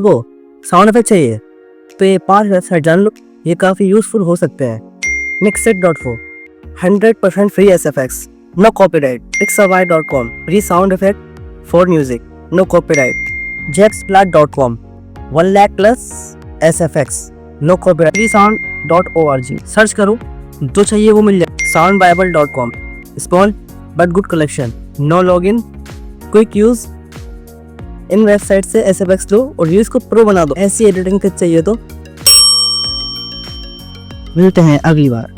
वो sound effect चाहिए तो ये 5 वेबसाइट जान लो, ये काफ़ी यूजफुल हो सकते हैं। Mixit.4 100% free SFX, no copyright. Pixabay.com free sound effect for music, no copyright. Jacksplat.com 1 lakh plus SFX, no copyright. freesound.org search करो जो चाहिए वो मिल जाए। Soundbible.com small but good collection, no login, quick use। In website से SFX लो और use को pro बना दो। ऐसी एडिटिंग टिप्स चाहिए तो मिलते हैं अगली बार।